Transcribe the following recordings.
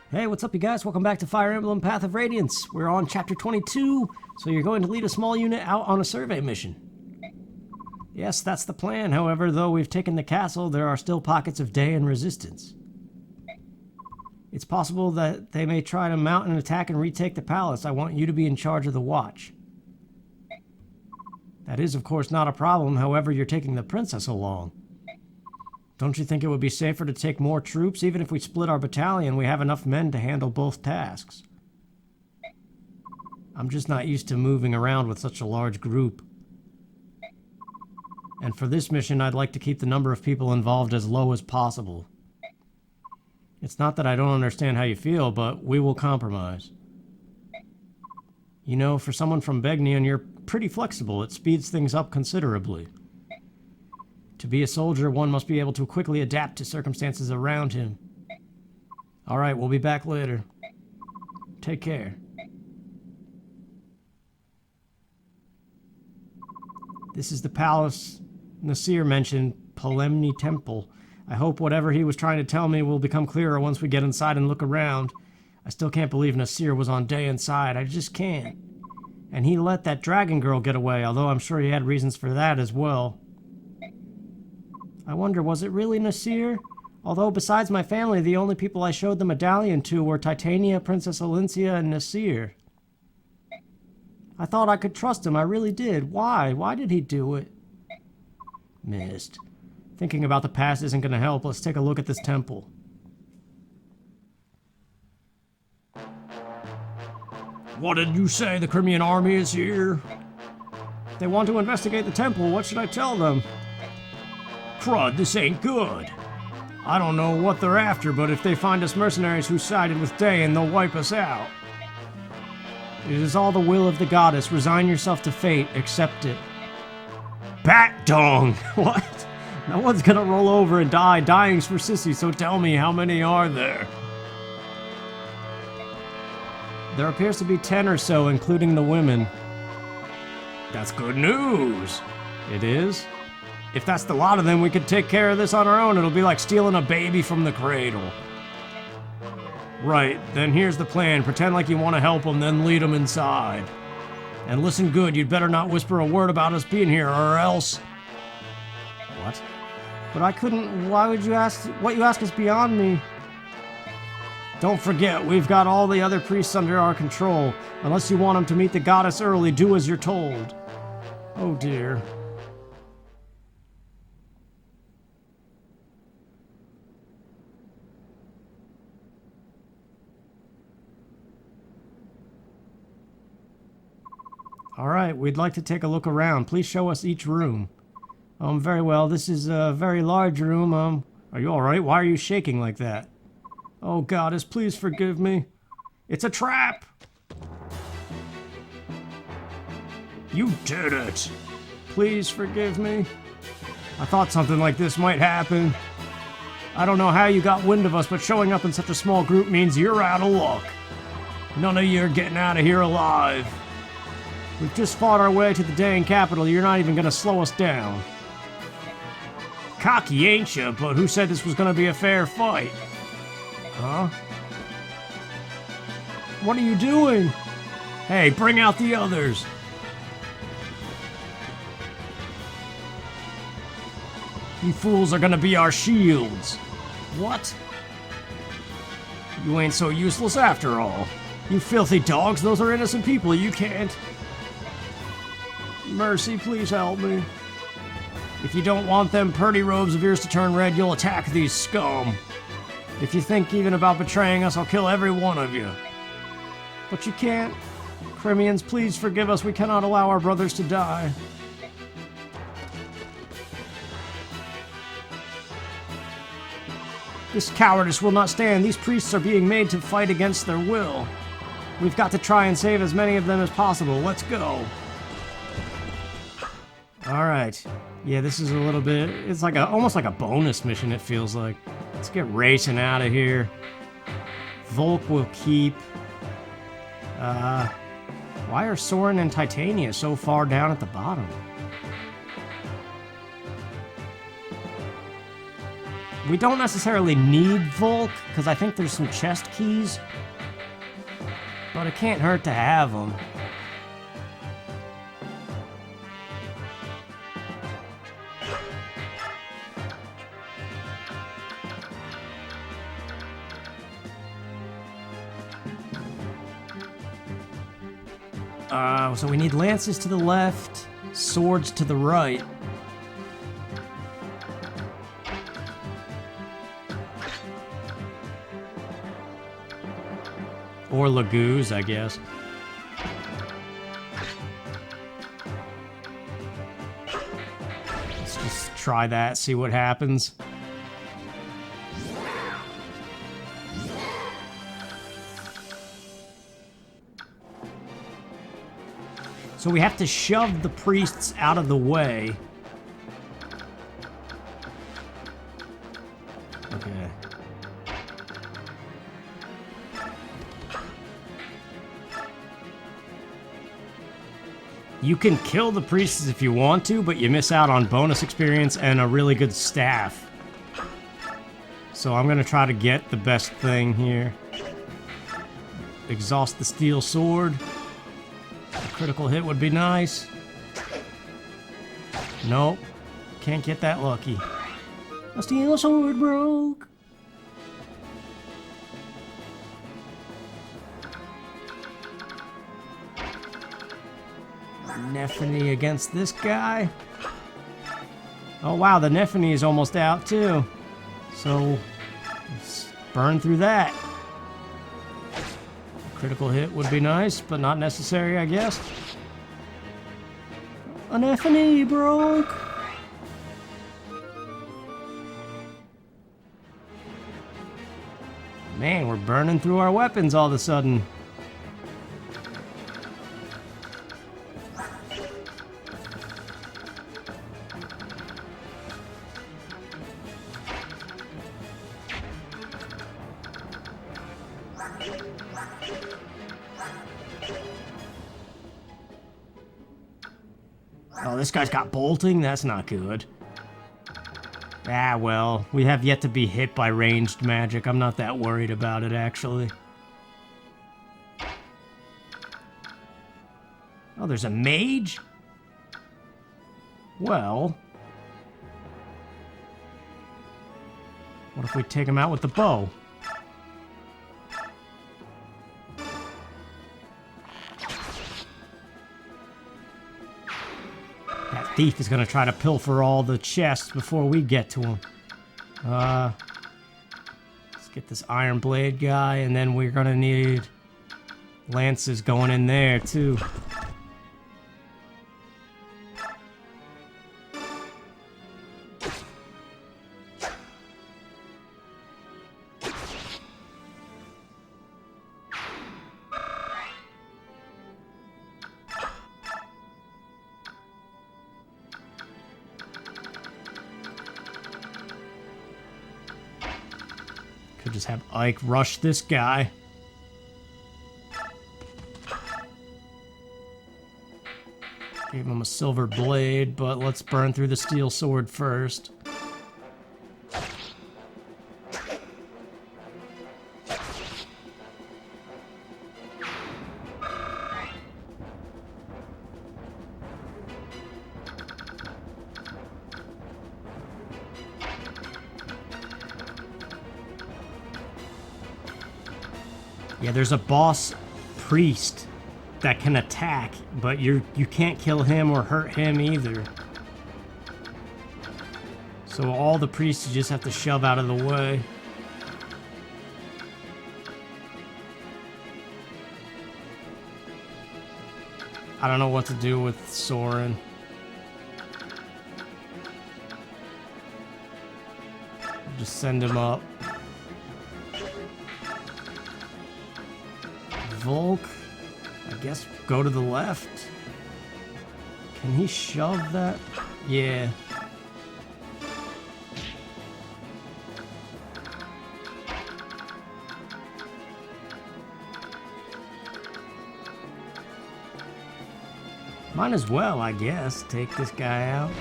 Hey, what's up you guys? Welcome back to Fire Emblem Path of Radiance. We're on Chapter 22, so you're going to lead a small unit out on a survey mission. Yes, that's the plan. However, though we've taken the castle, there are still pockets of Daein resistance. It's possible that they may try to mount an attack and retake the palace. I want you to be in charge of the watch. That is, of course, not a problem. However, you're taking the princess along. Don't you think it would be safer to take more troops? Even if we split our battalion, we have enough men to handle both tasks. I'm just not used to moving around with such a large group. And for this mission, I'd like to keep the number of people involved as low as possible. It's not that I don't understand how you feel, but we will compromise. You know, for someone from Begnion, you're pretty flexible. It speeds things up considerably. To be a soldier, one must be able to quickly adapt to circumstances around him. Alright, we'll be back later. Take care. This is the palace Nasir mentioned, Palemni Temple. I hope whatever he was trying to tell me will become clearer once we get inside and look around. I still can't believe Nasir was on Daein's side. I just can't. And he let that dragon girl get away, although I'm sure he had reasons for that as well. I wonder, was it really Nasir? Although, besides my family, the only people I showed the medallion to were Titania, Princess Alencia, and Nasir. I thought I could trust him, I really did. Why? Why did he do it? Missed. Thinking about the past isn't going to help. Let's take a look at this temple. What did you say? The Crimean army is here? They want to investigate the temple. What should I tell them? Crud, this ain't good. I don't know what they're after, but if they find us mercenaries who sided with Daein, they'll wipe us out. It is all the will of the goddess. Resign yourself to fate. Accept it. Bat dung! What? No one's gonna roll over and die. Dying's for sissies, so tell me, how many are there? There appears to be 10 or so, including the women. That's good news. It is? If that's the lot of them, we could take care of this on our own. It'll be like stealing a baby from the cradle. Right, then here's the plan. Pretend like you want to help them, then lead them inside. And listen good, you'd better not whisper a word about us being here, or else... What? But I couldn't... Why would you ask... What you ask is beyond me. Don't forget, we've got all the other priests under our control. Unless you want them to meet the goddess early, do as you're told. Oh dear. Alright, we'd like to take a look around. Please show us each room. Very well. This is a very large room. Are you alright? Why are you shaking like that? Oh, goddess, please forgive me. It's a trap! You did it! Please forgive me. I thought something like this might happen. I don't know how you got wind of us, but showing up in such a small group means you're out of luck. None of you are getting out of here alive. We've just fought our way to the Daein capital. You're not even gonna slow us down. Cocky, ain't you? But who said this was gonna be a fair fight? Huh? What are you doing? Hey, bring out the others. You fools are gonna be our shields. What? You ain't so useless after all. You filthy dogs, those are innocent people. You can't... Mercy, please help me. If you don't want them purdy robes of yours to turn red, you'll attack these scum. If you think even about betraying us, I'll kill every one of you. But you can't. Crimeans, please forgive us. We cannot allow our brothers to die. This cowardice will not stand. These priests are being made to fight against their will. We've got to try and save as many of them as possible. Let's go. Alright. Yeah, this is a little bit... It's like almost like a bonus mission, it feels like. Let's get racing out of here. Volk will keep... Why are Soren and Titania so far down at the bottom? We don't necessarily need Volk, because I think there's some chest keys. But it can't hurt to have them. So we need lances to the left, swords to the right. Or Lagoos, I guess. Let's just try that, see what happens. So we have to shove the priests out of the way. Okay. You can kill the priests if you want to, but you miss out on bonus experience and a really good staff. So I'm gonna try to get the best thing here. Exhaust the steel sword. Critical hit would be nice. Nope. Can't get that lucky. A steel sword broke. Nephany against this guy. Oh wow, the Nephany is almost out too. So, let's burn through that. Critical hit would be nice, but not necessary, I guess. An Nephany broke! Man, we're burning through our weapons all of a sudden. Oh, this guy's got bolting? That's not good. Ah, well, we have yet to be hit by ranged magic. I'm not that worried about it, actually. Oh, there's a mage? Well... what if we take him out with the bow? That thief is gonna try to pilfer all the chests before we get to him. Let's get this Iron Blade guy, and then we're gonna need lances going in there, too. Could just have Ike rush this guy. Gave him a silver blade, but let's burn through the steel sword first. Yeah, there's a boss priest that can attack, but you can't kill him or hurt him either. So all the priests you just have to shove out of the way. I don't know what to do with Soren. Just send him up. Volk, I guess go to the left. Can he shove that? Yeah. Might as well, I guess, take this guy out.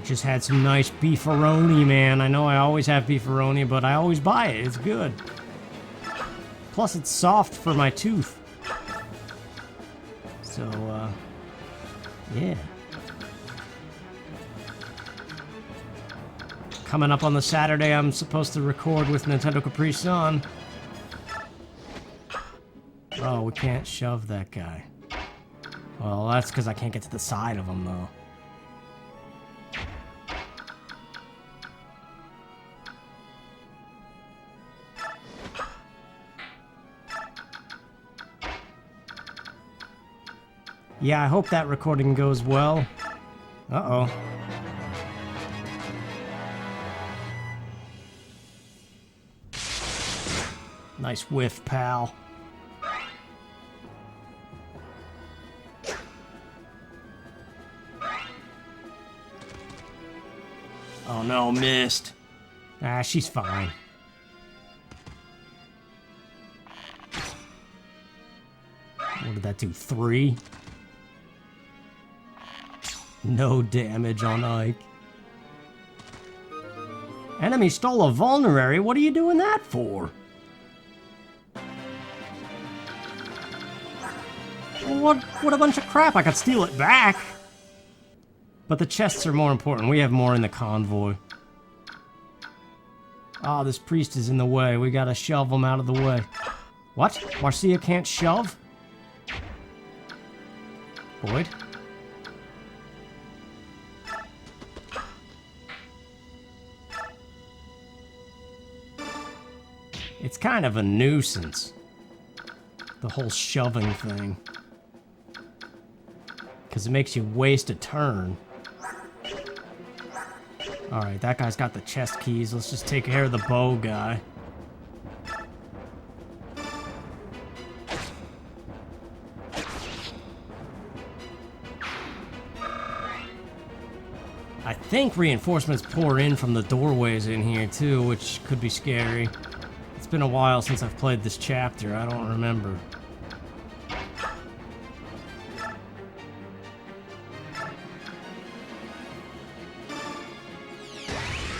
Just had some nice beefaroni, man. I know I always have beefaroni, but I always buy it. It's good. Plus, it's soft for my tooth. So, yeah. Coming up on the Saturday, I'm supposed to record with Nintendo Capri Sun. Oh, we can't shove that guy. Well, that's because I can't get to the side of him, though. Yeah, I hope that recording goes well. Uh-oh. Nice whiff, pal. Oh no, missed. Ah, she's fine. What did that do? 3? No damage on Ike. Enemy stole a vulnerary? What are you doing that for? What a bunch of crap. I could steal it back. But the chests are more important. We have more in the convoy. Oh, this priest is in the way. We gotta shove him out of the way. What? Marcia can't shove? Boyd? It's kind of a nuisance, the whole shoving thing. Because it makes you waste a turn. Alright, that guy's got the chest keys. Let's just take care of the bow guy. I think reinforcements pour in from the doorways in here too, which could be scary. It's been a while since I've played this chapter. I don't remember.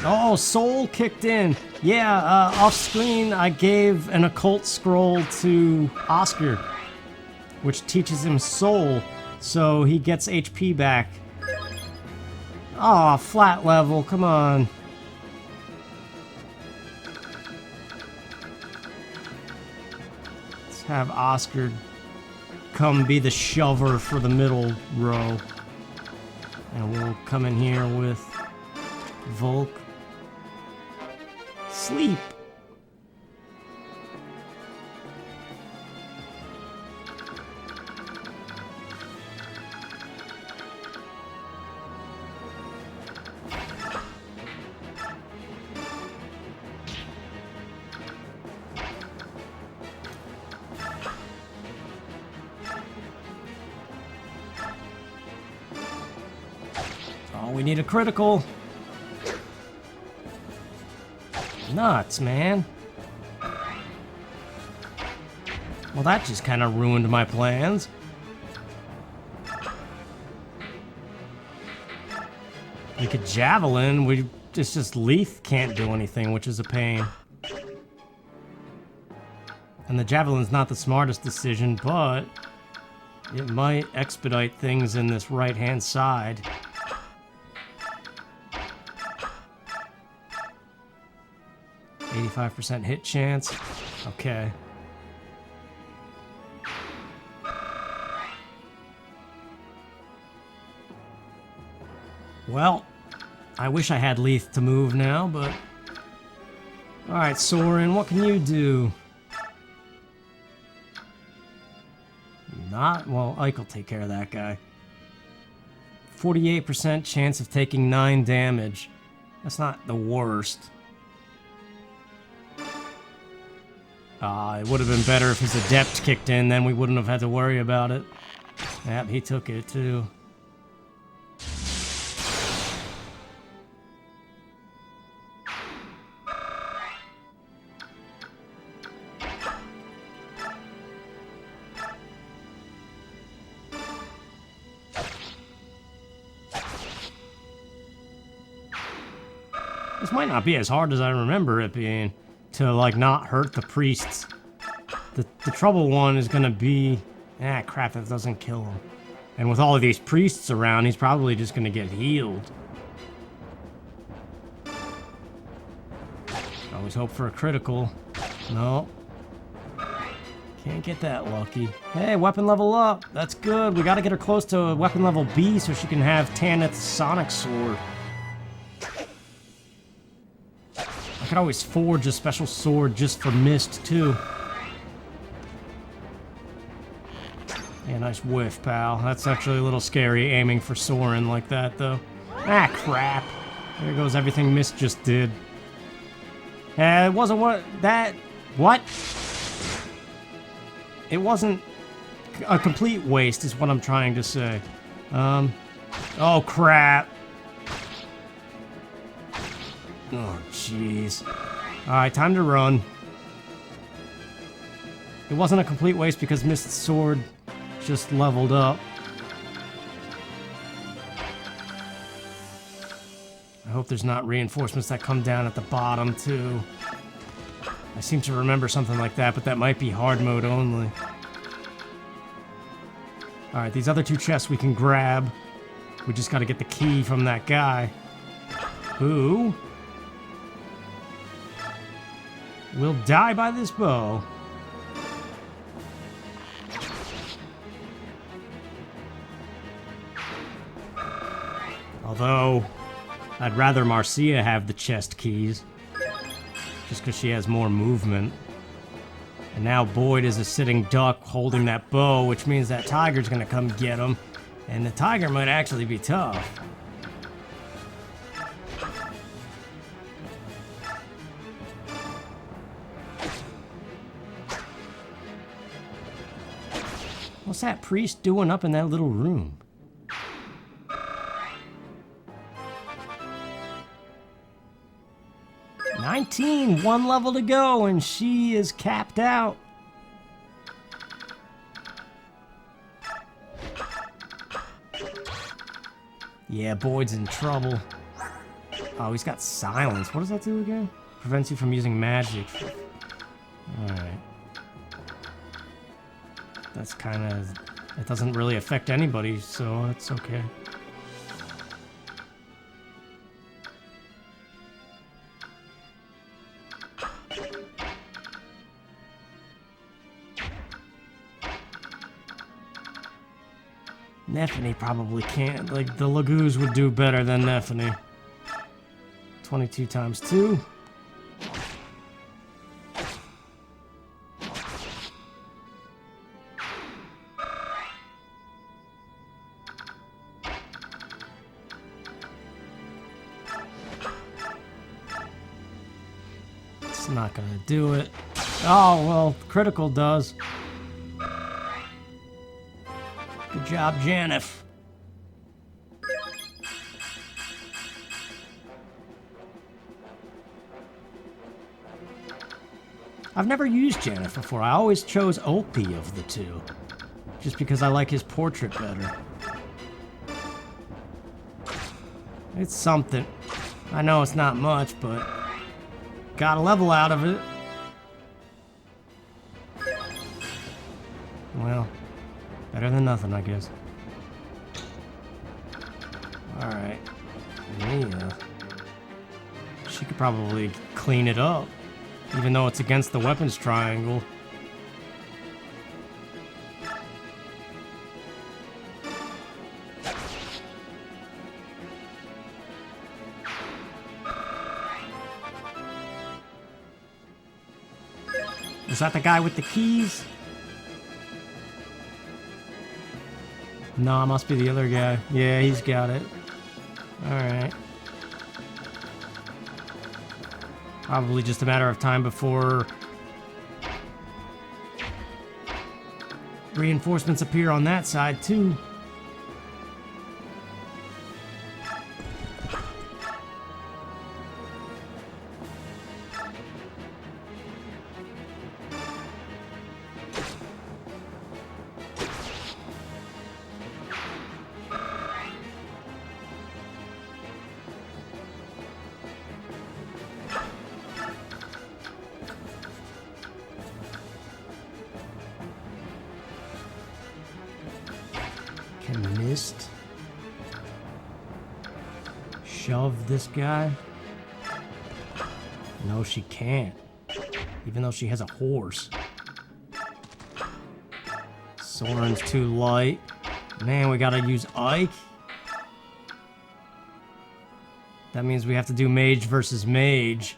Oh, soul kicked in. Yeah, off screen I gave an occult scroll to Oscar, which teaches him soul, so he gets HP back. Aw, flat level, come on. Let's have Oscar come be the shover for the middle row. And we'll come in here with Volk. Sleep. Oh, we need a critical. Nuts, man. Well, that just kind of ruined my plans. We could javelin. It's just Leith can't do anything, which is a pain. And the javelin's not the smartest decision, but it might expedite things in this right-hand side. 85% hit chance. Okay. Well, I wish I had Leith to move now, but... Alright, Soren, what can you do? Not... Well, Ike will take care of that guy. 48% chance of taking 9 damage. That's not the worst. It would have been better if his adept kicked in, then we wouldn't have had to worry about it. Yep, he took it too. This might not be as hard as I remember it being to, like, not hurt the priests. The trouble one is gonna be... Ah, crap, that doesn't kill him. And with all of these priests around, he's probably just gonna get healed. Always hope for a critical. No. Can't get that lucky. Hey, weapon level up. That's good. We gotta get her close to weapon level B so she can have Tanith's Sonic Sword. I could always forge a special sword just for Mist, too. Yeah, nice whiff, pal. That's actually a little scary, aiming for Soren like that, though. Ah, crap. There goes everything Mist just did. It wasn't what... that... What? It wasn't a complete waste, is what I'm trying to say. Oh, crap. Oh, jeez. Alright, time to run. It wasn't a complete waste because Mist's sword just leveled up. I hope there's not reinforcements that come down at the bottom, too. I seem to remember something like that, but that might be hard mode only. Alright, these other two chests we can grab. We just gotta get the key from that guy. Who will die by this bow. Although, I'd rather Marcia have the chest keys. Just because she has more movement. And now Boyd is a sitting duck holding that bow, which means that tiger's gonna come get him. And the tiger might actually be tough. What's that priest doing up in that little room? One level to go, and she is capped out. Yeah, Boyd's in trouble. Oh, he's got silence. What does that do again? Prevents you from using magic. Alright. That's kind of... It doesn't really affect anybody, so it's okay. Nephany probably can't. Like, the Lagoos would do better than Nephany. 22 times 2. It's not gonna do it. Oh, well, critical does. Good job, Janif. I've never used Janif before. I always chose Opie of the two. Just because I like his portrait better. It's something. I know it's not much, but... got a level out of it. Well... better than nothing, I guess. Alright. Yeah. She could probably clean it up. Even though it's against the weapons triangle. Is that the guy with the keys? No, must be the other guy. Yeah, he's got it. Alright. Probably just a matter of time before reinforcements appear on that side, too. Can Mist shove this guy? No, she can't. Even though she has a horse. Soren's too light. Man, we gotta use Ike. That means we have to do mage versus mage.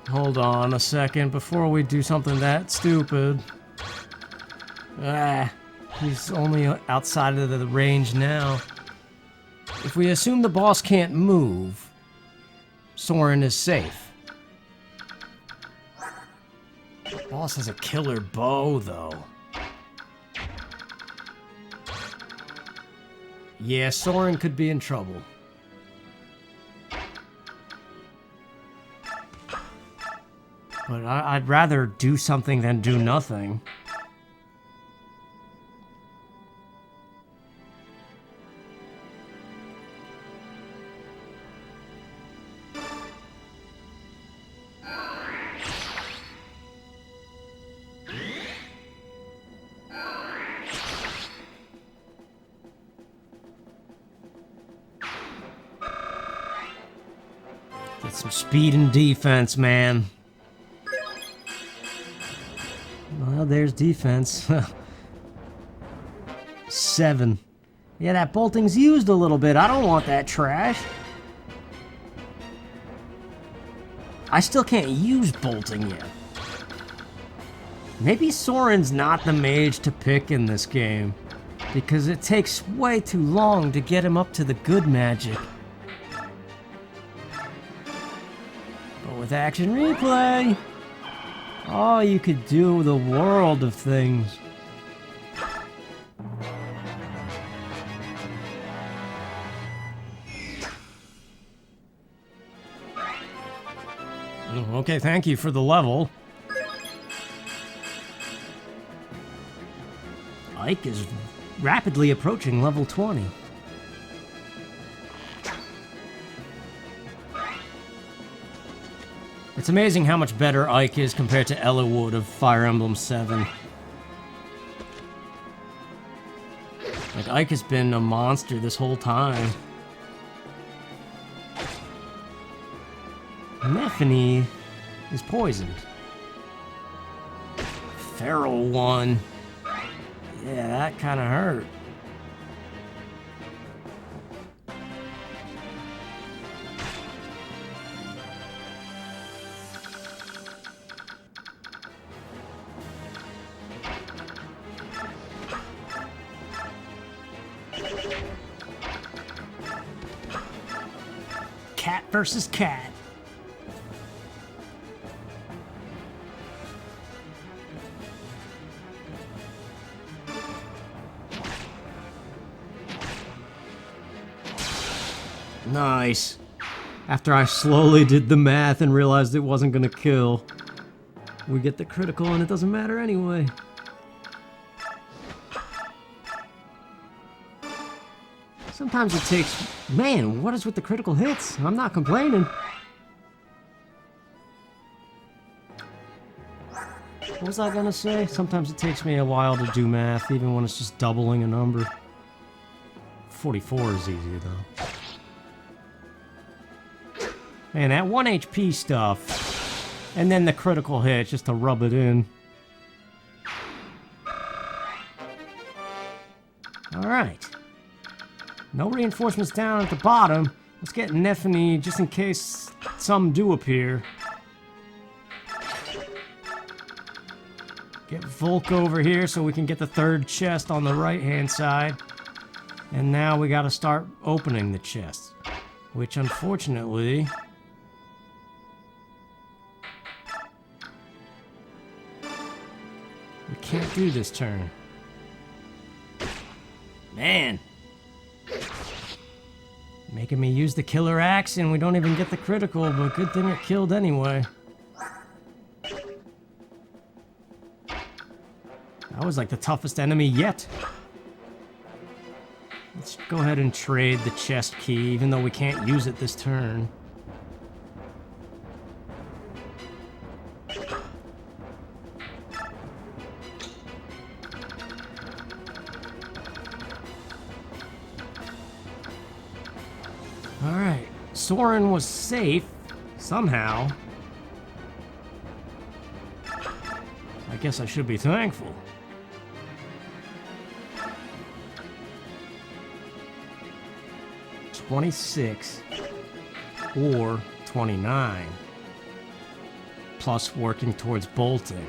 Hold on a second before we do something that stupid. He's only outside of the range now. If we assume the boss can't move, Soren is safe. The boss has a killer bow, though. Yeah, Soren could be in trouble. But I'd rather do something than do nothing. Get some speed and defense, man. Well, there's defense. 7. Yeah, that bolting's used a little bit. I don't want that trash. I still can't use bolting yet. Maybe Soren's not the mage to pick in this game, because it takes way too long to get him up to the good magic. But with action replay, oh, you could do the world of things. Okay, thank you for the level. Ike is rapidly approaching level 20. It's amazing how much better Ike is compared to Eliwood of Fire Emblem 7. Like, Ike has been a monster this whole time. Nephany is poisoned. Feral one. Yeah, that kind of hurt. Cat versus cat. Nice. After I slowly did the math and realized it wasn't gonna kill, we get the critical and it doesn't matter anyway. Sometimes it takes... Man, what is with the critical hits? I'm not complaining. What was I gonna say? Sometimes it takes me a while to do math, even when it's just doubling a number. 44 is easy, though. Man, that 1 HP stuff, and then the critical hit, just to rub it in. Alright. No reinforcements down at the bottom. Let's get Nephany, just in case some do appear. Get Volk over here so we can get the third chest on the right-hand side. And now we gotta start opening the chest. Which, unfortunately... we can't do this turn. Man! Making me use the killer axe and we don't even get the critical, but good thing it killed anyway. That was like the toughest enemy yet. Let's go ahead and trade the chest key, even though we can't use it this turn. Alright, Soren was safe, somehow. I guess I should be thankful. $26 or $29, plus working towards bolting.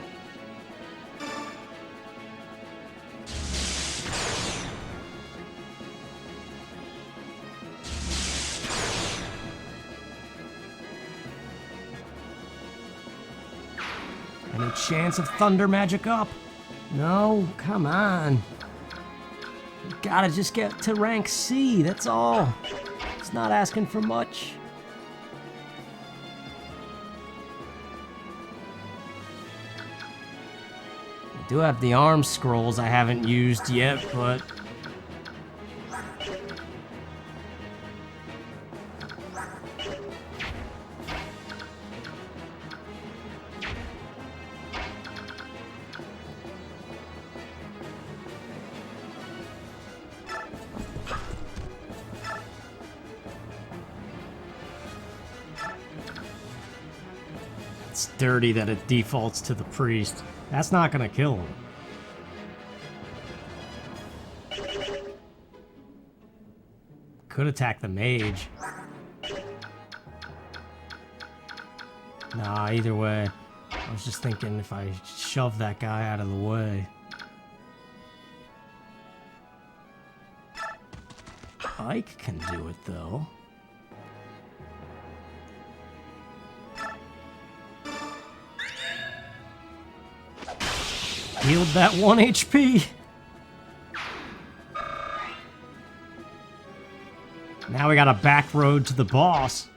Any chance of thunder magic up? No, come on. You gotta just get to rank C, that's all. It's not asking for much. I do have the arm scrolls I haven't used yet, but... it's dirty that it defaults to the priest. That's not gonna kill him. Could attack the mage. Nah, either way. I was just thinking if I shove that guy out of the way. Ike can do it, though. Healed that 1 HP. Now we got a back road to the boss.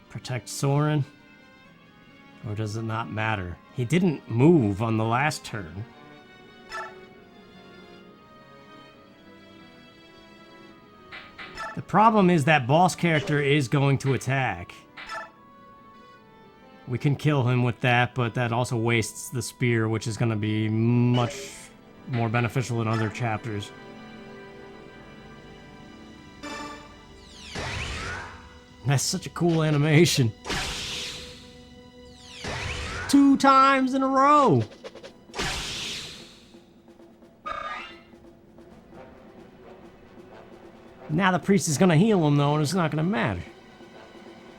Protect Soren? Or does it not matter? He didn't move on the last turn. The problem is that boss character is going to attack. We can kill him with that, but that also wastes the spear, which is going to be much more beneficial in other chapters. That's such a cool animation. 2 times in a row! Now the priest is gonna heal him though, and it's not gonna matter.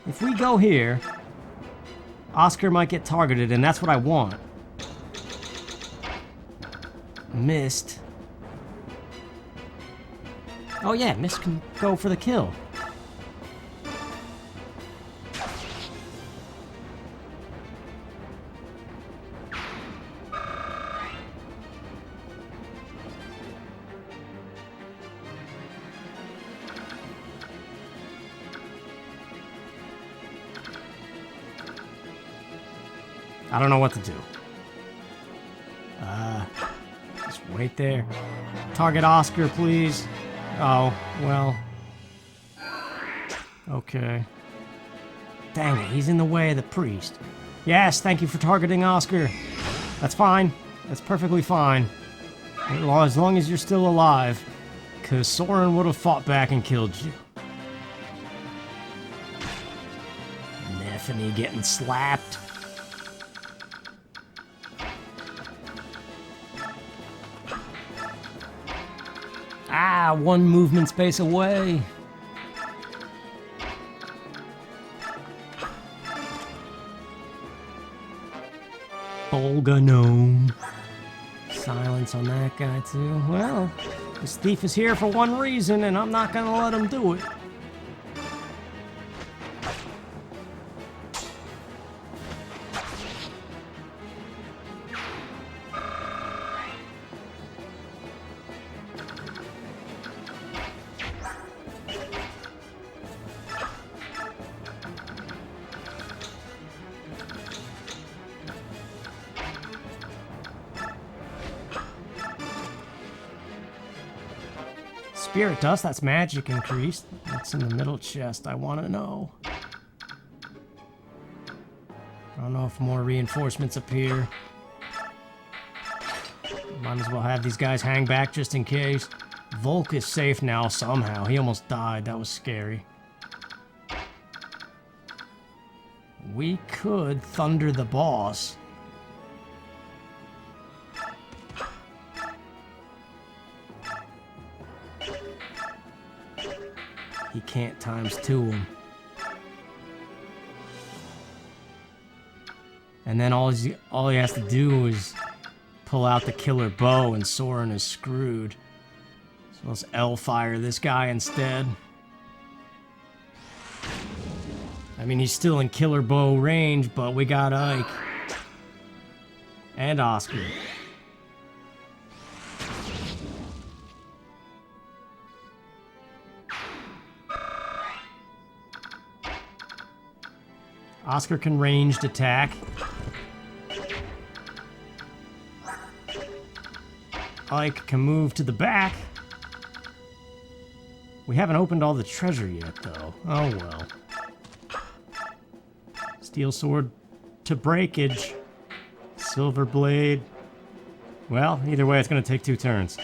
If we go here, Oscar might get targeted, and that's what I want. Mist. Oh yeah, Mist can go for the kill. I don't know what to do. Just wait there. Target Oscar, please. Oh, well. Okay. Dang it, he's in the way of the priest. Yes, thank you for targeting Oscar. That's fine. That's perfectly fine. As long as you're still alive. Because Soren would have fought back and killed you. Neffany getting slapped. Ah, 1 movement space away. Olga gnome. Silence on that guy too. Well, this thief is here for one reason, and I'm not gonna let him do it. Spirit dust, that's magic increased. What's in the middle chest? I want to know. I don't know if more reinforcements appear. Might as well have these guys hang back just in case. Volk is safe now somehow. He almost died. That was scary. We could thunder the boss. He can't ×2 him. And then all he has to do is pull out the killer bow and Soren is screwed. So let's L-fire this guy instead. I mean, he's still in killer bow range, but we got Ike. And Oscar. Oscar can ranged attack. Ike can move to the back. We haven't opened all the treasure yet, though. Oh well. Steel sword to breakage. Silver blade. Well, either way, it's going to take 2 turns.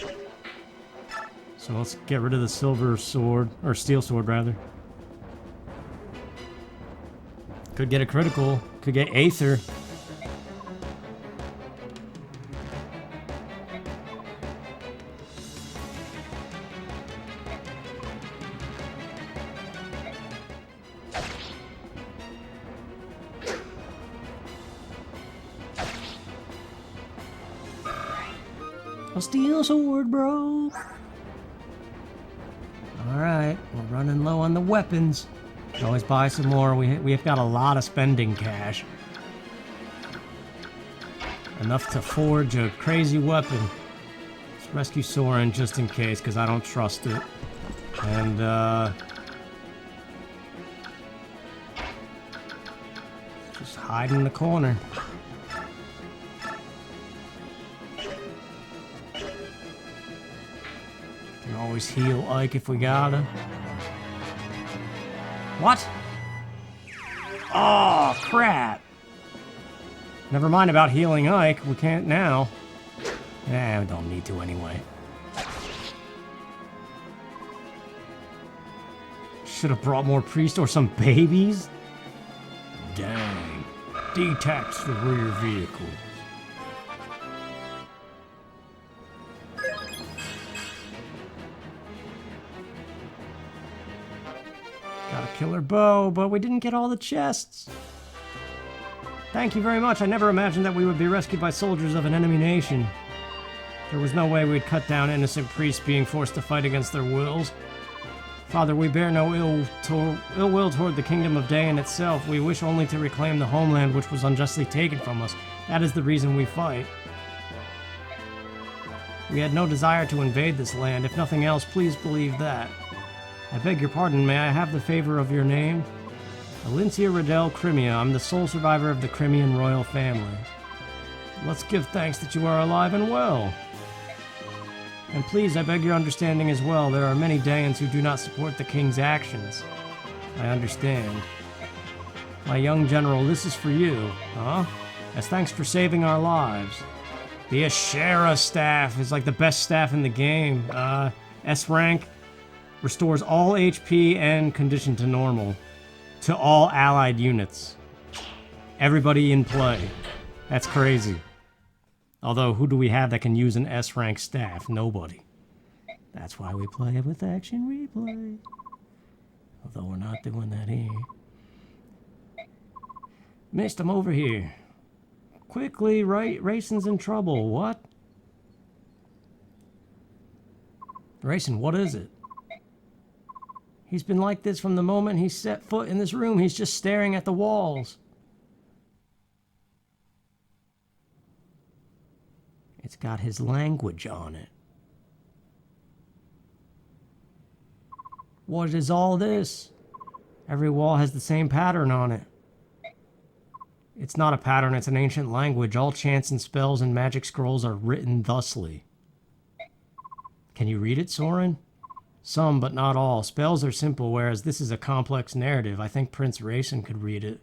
So let's get rid of the silver sword, or steel sword, rather. Could get a critical. Could get Aether. A steel sword, bro. Alright, we're running low on the weapons. Can always buy some more. We've got a lot of spending cash. Enough to forge a crazy weapon. Let's rescue Soren just in case, because I don't trust it. And, just hide in the corner. Can always heal Ike if we gotta. What? Oh, crap. Never mind about healing Ike. We can't now. Eh, we don't need to anyway. Should have brought more priests or some babies. Dang. Detach the rear vehicle. Got a killer bow, but we didn't get all the chests. Thank you very much. I never imagined that we would be rescued by soldiers of an enemy nation. There was no way we'd cut down innocent priests being forced to fight against their wills. Father, we bear no ill will toward the kingdom of Dayan itself. We wish only to reclaim the homeland which was unjustly taken from us. That is the reason we fight. We had no desire to invade this land. If nothing else, please believe that. I beg your pardon, may I have the favor of your name? Alincia Riddell Crimea. I'm the sole survivor of the Crimean royal family. Let's give thanks that you are alive and well. And please, I beg your understanding as well. There are many Dayans who do not support the king's actions. I understand. My young general, this is for you. Huh? As thanks for saving our lives. The Ashera staff is like the best staff in the game. S rank. Restores all HP and condition to normal. To all allied units. Everybody in play. That's crazy. Although, who do we have that can use an S-rank staff? Nobody. That's why we play with action replay. Although we're not doing that here. Missed, I'm over here. Quickly, Rayson's in trouble. What? Rayson, what is it? He's been like this from the moment he set foot in this room. He's just staring at the walls. It's got his language on it. What is all this? Every wall has the same pattern on it. It's not a pattern, it's an ancient language. All chants and spells and magic scrolls are written thusly. Can you read it, Soren? Some, but not all. Spells are simple, whereas this is a complex narrative. I think Prince Rayson could read it.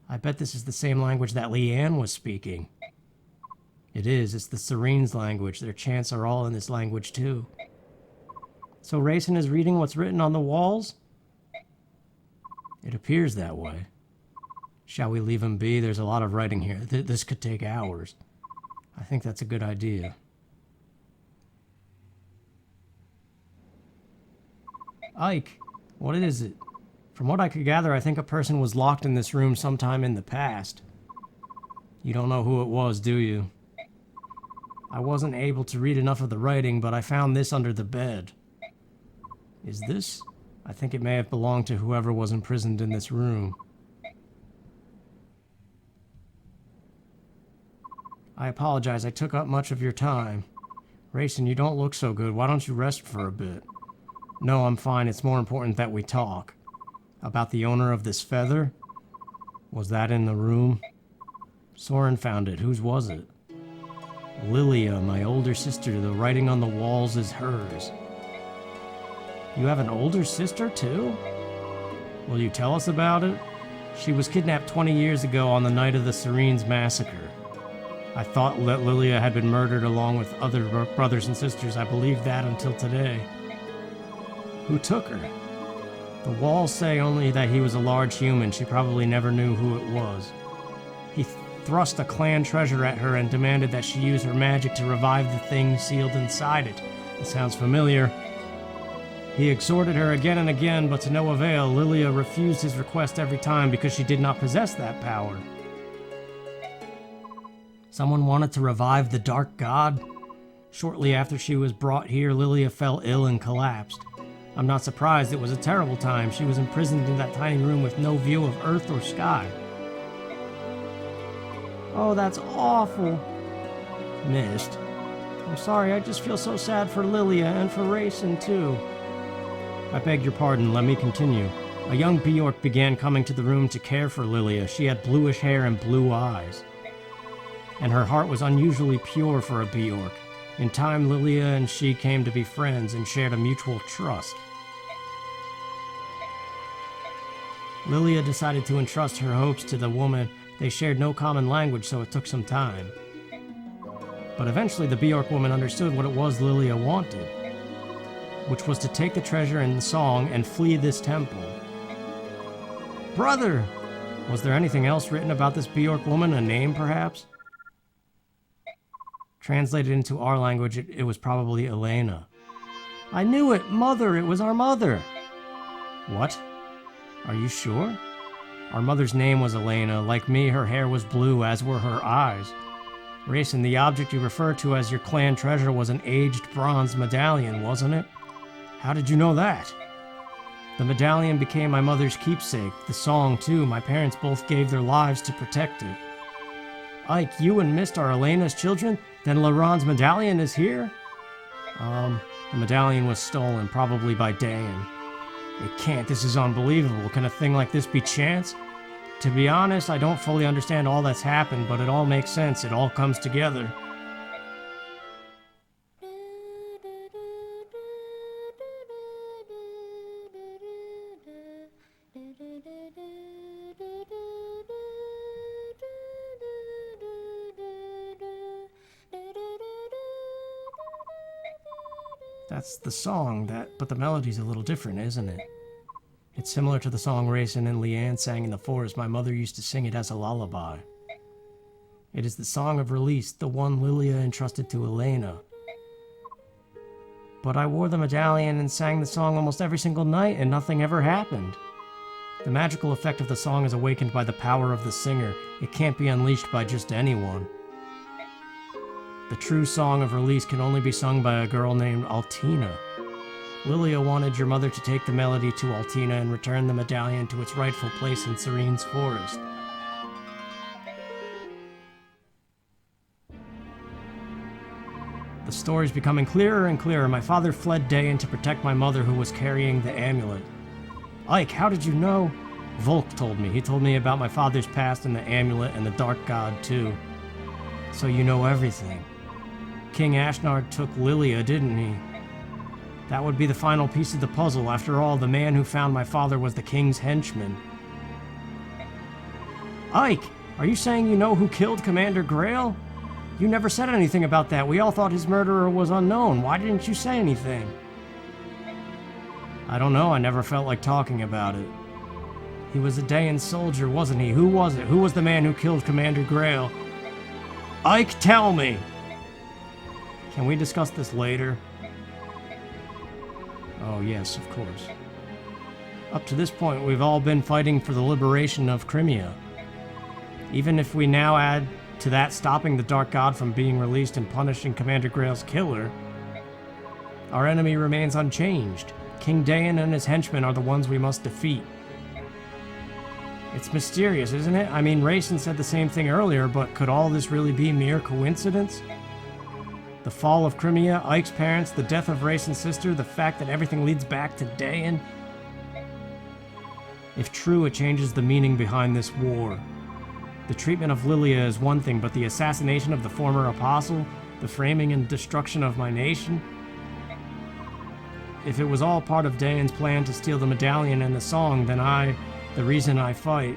I bet this is the same language that Leanne was speaking. It is. It's the Serene's language. Their chants are all in this language, too. So Rayson is reading what's written on the walls? It appears that way. Shall we leave him be? There's a lot of writing here. This could take hours. I think that's a good idea. Ike, what is it? From what I could gather, I think a person was locked in this room sometime in the past. You don't know who it was, do you? I wasn't able to read enough of the writing, but I found this under the bed. Is this? I think it may have belonged to whoever was imprisoned in this room. I apologize, I took up much of your time. Rayson, you don't look so good. Why don't you rest for a bit? No, I'm fine. It's more important that we talk. About the owner of this feather? Was that in the room? Soren found it. Whose was it? Lilia, my older sister. The writing on the walls is hers. You have an older sister, too? Will you tell us about it? She was kidnapped 20 years ago on the night of the Serene's massacre. I thought that Lilia had been murdered along with other brothers and sisters. I believed that until today. Who took her? The walls say only that he was a large human. She probably never knew who it was. He thrust a clan treasure at her and demanded that she use her magic to revive the thing sealed inside it. It sounds familiar. He exhorted her again and again, but to no avail. Lilia refused his request every time because she did not possess that power. Someone wanted to revive the Dark God? Shortly after she was brought here, Lilia fell ill and collapsed. I'm not surprised. It was a terrible time. She was imprisoned in that tiny room with no view of earth or sky. Oh, that's awful. Missed. I'm sorry, I just feel so sad for Lilia and for Rayson, too. I beg your pardon, let me continue. A young Bjork began coming to the room to care for Lilia. She had bluish hair and blue eyes. And her heart was unusually pure for a Bjork. In time, Lilia and she came to be friends and shared a mutual trust. Lilia decided to entrust her hopes to the woman. They shared no common language, so it took some time. But eventually the Bjork woman understood what it was Lilia wanted, which was to take the treasure in the song and flee this temple. Brother! Was there anything else written about this Bjork woman? A name, perhaps? Translated into our language, it was probably Elena. I knew it! Mother! It was our mother! What? Are you sure? Our mother's name was Elena. Like me, her hair was blue, as were her eyes. Rayson, the object you refer to as your clan treasure was an aged bronze medallion, wasn't it? How did you know that? The medallion became my mother's keepsake. The song, too. My parents both gave their lives to protect it. Ike, you and Mist are Elena's children? Then Laurent's medallion is here? The medallion was stolen, probably by Dan. It can't. This is unbelievable. Can a thing like this be chance? To be honest, I don't fully understand all that's happened, but it all makes sense. It all comes together. That's the song, but the melody's a little different, isn't it? It's similar to the song Rayson and Leanne sang in the forest. My mother used to sing it as a lullaby. It is the song of release, the one Lilia entrusted to Elena. But I wore the medallion and sang the song almost every single night, and nothing ever happened. The magical effect of the song is awakened by the power of the singer. It can't be unleashed by just anyone. The true song of release can only be sung by a girl named Altina. Lilia wanted your mother to take the melody to Altina and return the medallion to its rightful place in Serene's forest. The story's becoming clearer and clearer. My father fled Dayan to protect my mother, who was carrying the amulet. Ike, how did you know? Volk told me. He told me about my father's past and the amulet and the Dark God, too. So you know everything. King Ashnard took Lilia, didn't he? That would be the final piece of the puzzle. After all, the man who found my father was the king's henchman. Ike, are you saying you know who killed Commander Grail? You never said anything about that. We all thought his murderer was unknown. Why didn't you say anything? I don't know. I never felt like talking about it. He was a Dayan soldier, wasn't he? Who was it? Who was the man who killed Commander Grail? Ike, tell me! Can we discuss this later? Oh, yes, of course. Up to this point, we've all been fighting for the liberation of Crimea. Even if we now add to that stopping the Dark God from being released and punishing Commander Grail's killer, our enemy remains unchanged. King Dayan and his henchmen are the ones we must defeat. It's mysterious, isn't it? I mean, Rayson said the same thing earlier, but could all this really be mere coincidence? The fall of Crimea, Ike's parents, the death of Rayson's sister, the fact that everything leads back to Dayan? If true, it changes the meaning behind this war. The treatment of Lilia is one thing, but the assassination of the former apostle, the framing and destruction of my nation? If it was all part of Dayan's plan to steal the medallion and the song, then the reason I fight.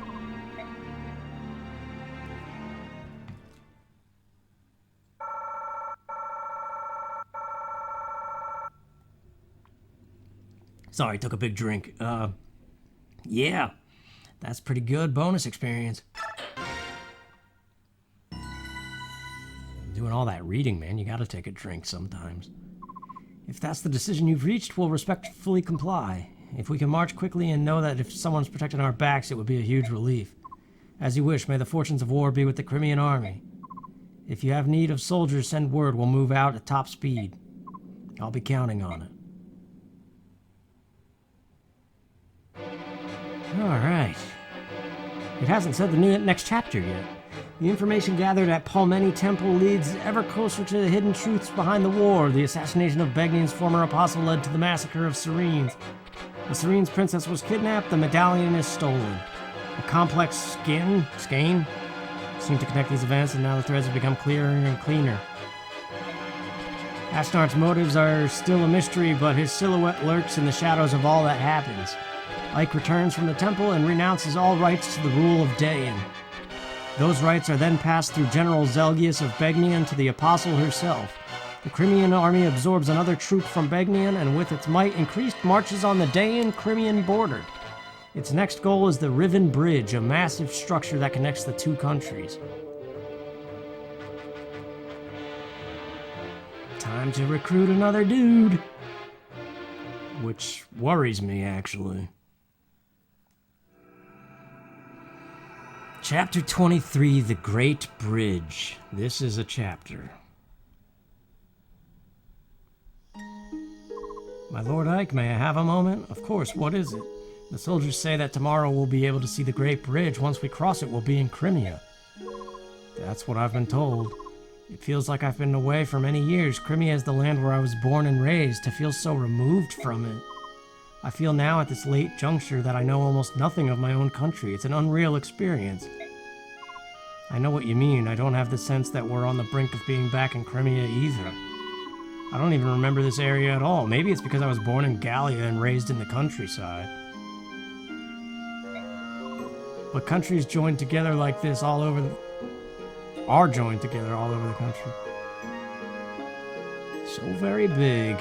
Sorry, took a big drink. Yeah, that's pretty good bonus experience. Doing all that reading, man, you gotta take a drink sometimes. If that's the decision you've reached, we'll respectfully comply. If we can march quickly and know that if someone's protecting our backs, it would be a huge relief. As you wish, may the fortunes of war be with the Crimean army. If you have need of soldiers, send word. We'll move out at top speed. I'll be counting on it. Alright. It hasn't said the next chapter yet. The information gathered at Palmeni Temple leads ever closer to the hidden truths behind the war. The assassination of Begnian's former apostle led to the massacre of Serenes. The Serenes princess was kidnapped, the medallion is stolen. A complex skein seemed to connect these events, and now the threads have become clearer and cleaner. Ashnar's motives are still a mystery, but his silhouette lurks in the shadows of all that happens. Ike returns from the temple and renounces all rights to the rule of Dayan. Those rights are then passed through General Zelgius of Begnian to the apostle herself. The Crimean army absorbs another troop from Begnian and with its might increased marches on the Dayan-Crimean border. Its next goal is the Riven Bridge, a massive structure that connects the two countries. Time to recruit another dude. Which worries me, actually. Chapter 23, The Great Bridge. This is a chapter. My Lord Ike, may I have a moment? Of course, what is it? The soldiers say that tomorrow we'll be able to see the Great Bridge. Once we cross it, we'll be in Crimea. That's what I've been told. It feels like I've been away for many years. Crimea is the land where I was born and raised. To feel so removed from it. I feel now at this late juncture that I know almost nothing of my own country. It's an unreal experience. I know what you mean. I don't have the sense that we're on the brink of being back in Crimea either. I don't even remember this area at all. Maybe it's because I was born in Gallia and raised in the countryside. But countries joined together like this are joined together all over the country. So very big.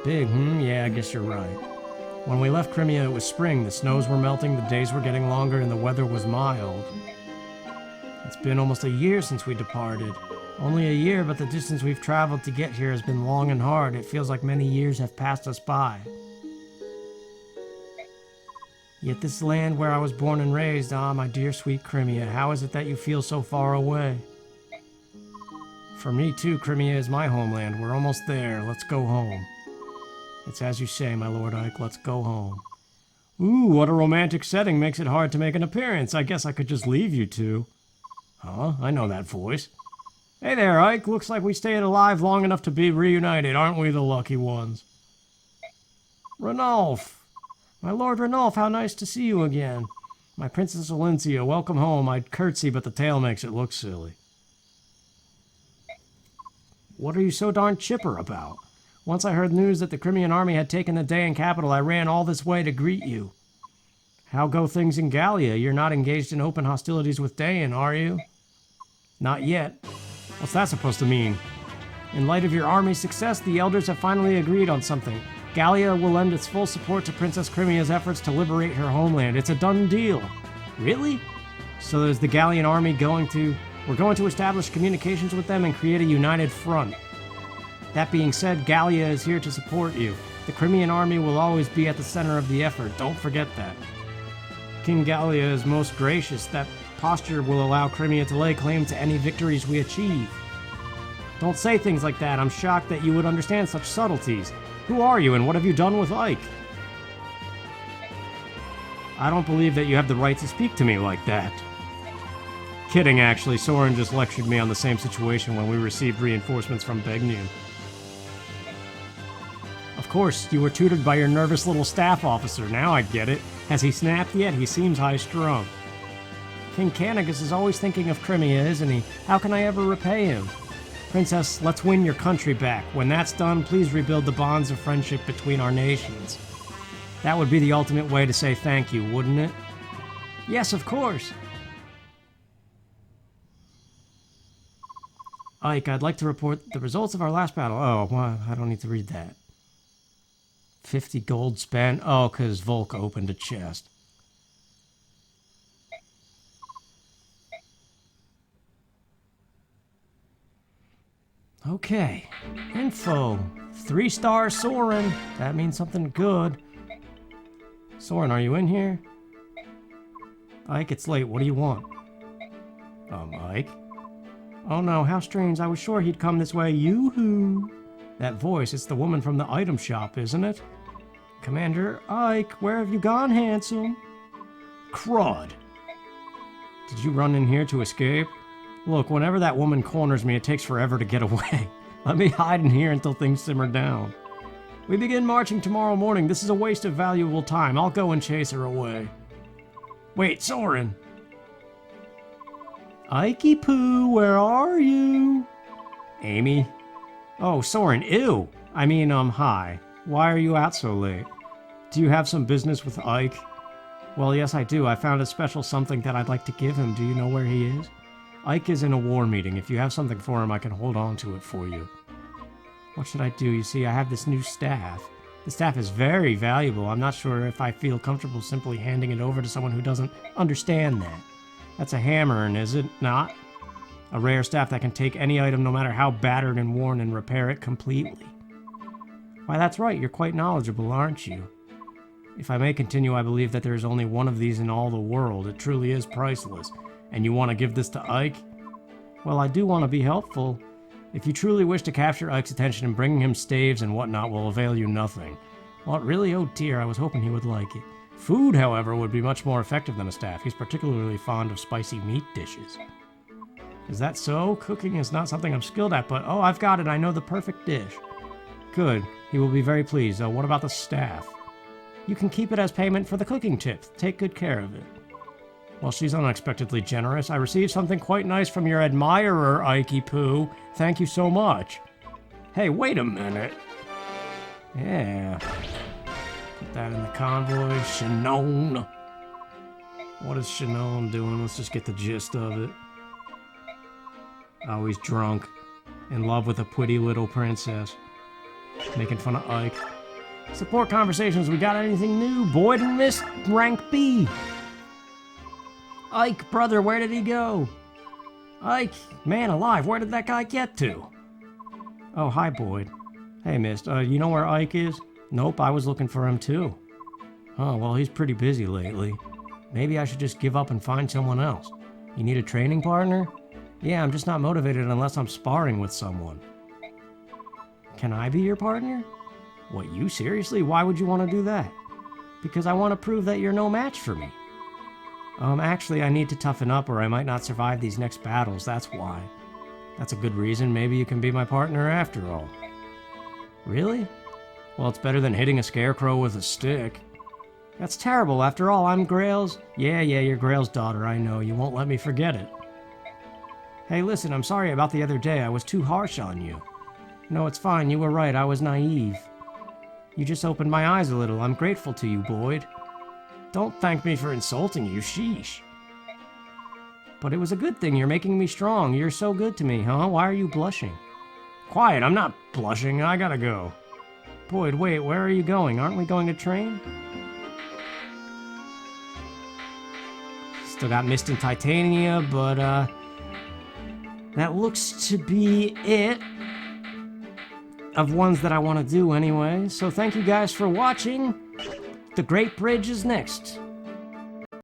Big, yeah, I guess you're right. When we left Crimea, it was spring. The snows were melting, the days were getting longer, and the weather was mild. It's been almost a year since we departed. Only a year, but the distance we've traveled to get here has been long and hard. It feels like many years have passed us by. Yet this land where I was born and raised, my dear sweet Crimea, how is it that you feel so far away? For me too, Crimea is my homeland. We're almost there. Let's go home. It's as you say, my Lord Ike, let's go home. Ooh, what a romantic setting. Makes it hard to make an appearance. I guess I could just leave you two. Huh? I know that voice. Hey there, Ike. Looks like we stayed alive long enough to be reunited. Aren't we the lucky ones? Ranulph. My Lord Ranulph, how nice to see you again. My Princess Valencia, welcome home. I'd curtsy, but the tail makes it look silly. What are you so darn chipper about? Once I heard news that the Crimean army had taken the Daean capital, I ran all this way to greet you. How go things in Gallia? You're not engaged in open hostilities with Daean, are you? Not yet. What's that supposed to mean? In light of your army's success, the elders have finally agreed on something. Gallia will lend its full support to Princess Crimea's efforts to liberate her homeland. It's a done deal. Really? So is the Gallian army we're going to establish communications with them and create a united front. That being said, Gallia is here to support you. The Crimean army will always be at the center of the effort. Don't forget that. King Gallia is most gracious. That posture will allow Crimea to lay claim to any victories we achieve. Don't say things like that. I'm shocked that you would understand such subtleties. Who are you and what have you done with Ike? I don't believe that you have the right to speak to me like that. Kidding, actually. Soren just lectured me on the same situation when we received reinforcements from Begnian. Of course, you were tutored by your nervous little staff officer. Now I get it. Has he snapped yet? He seems high-strung. King Canagus is always thinking of Crimea, isn't he? How can I ever repay him? Princess, let's win your country back. When that's done, please rebuild the bonds of friendship between our nations. That would be the ultimate way to say thank you, wouldn't it? Yes, of course. Ike, I'd like to report the results of our last battle. Oh, well, I don't need to read that. 50 gold spent. Oh, because Volk opened a chest. Okay. Info. 3-star Soren. That means something good. Soren, are you in here? Ike, it's late. What do you want? Ike? Oh no, how strange. I was sure he'd come this way. Yoo-hoo. That voice, it's the woman from the item shop, isn't it? Commander Ike, where have you gone, handsome? Crud. Did you run in here to escape? Look, whenever that woman corners me, it takes forever to get away. Let me hide in here until things simmer down. We begin marching tomorrow morning. This is a waste of valuable time. I'll go and chase her away. Wait, Soren. Ikey Poo, where are you? Amy? Oh, Soren, ew. I mean, hi. Why are you out so late? Do you have some business with Ike? Well, yes, I do. I found a special something that I'd like to give him. Do you know where he is? Ike is in a war meeting. If you have something for him, I can hold on to it for you. What should I do? You see, I have this new staff. The staff is very valuable. I'm not sure if I feel comfortable simply handing it over to someone who doesn't understand that. That's a hammer, and is it not? A rare staff that can take any item, no matter how battered and worn, and repair it completely. Why, that's right. You're quite knowledgeable, aren't you? If I may continue, I believe that there is only one of these in all the world. It truly is priceless. And you want to give this to Ike? Well, I do want to be helpful. If you truly wish to capture Ike's attention, and bringing him staves and whatnot will avail you nothing. Well, really, oh dear, I was hoping he would like it. Food, however, would be much more effective than a staff. He's particularly fond of spicy meat dishes. Is that so? Cooking is not something I'm skilled at, but oh, I've got it. I know the perfect dish. Good. He will be very pleased. Oh, what about the staff? You can keep it as payment for the cooking tips. Take good care of it. Well, she's unexpectedly generous. I received something quite nice from your admirer, Ikey Poo. Thank you so much. Hey, wait a minute. Yeah. Put that in the convoy. Shannon. What is Shannon doing? Let's just get the gist of it. Oh, he's drunk. In love with a pretty little princess. Making fun of Ike. Support conversations. We got anything new? Boyd and Miss Rank B. Ike, brother, where did he go? Ike, man alive, where did that guy get to? Oh, hi, Boyd. Hey, Mist, you know where Ike is? Nope, I was looking for him too. Oh, well, he's pretty busy lately. Maybe I should just give up and find someone else. You need a training partner? Yeah, I'm just not motivated unless I'm sparring with someone. Can I be your partner? What, you seriously? Why would you want to do that? Because I want to prove that you're no match for me. Actually, I need to toughen up or I might not survive these next battles, that's why. That's a good reason. Maybe you can be my partner after all. Really? Well, it's better than hitting a scarecrow with a stick. That's terrible. After all, I'm Grail's... Yeah, you're Grail's daughter, I know. You won't let me forget it. Hey, listen, I'm sorry about the other day. I was too harsh on you. No, it's fine. You were right. I was naive. You just opened my eyes a little. I'm grateful to you, Boyd. Don't thank me for insulting you. Sheesh. But it was a good thing. You're making me strong. You're so good to me, huh? Why are you blushing? Quiet. I'm not blushing. I gotta go. Boyd, wait. Where are you going? Aren't we going to train? Still got Mist and Titania, but, that looks to be it of ones that I want to do anyway. So thank you guys for watching. The Great Bridge is next.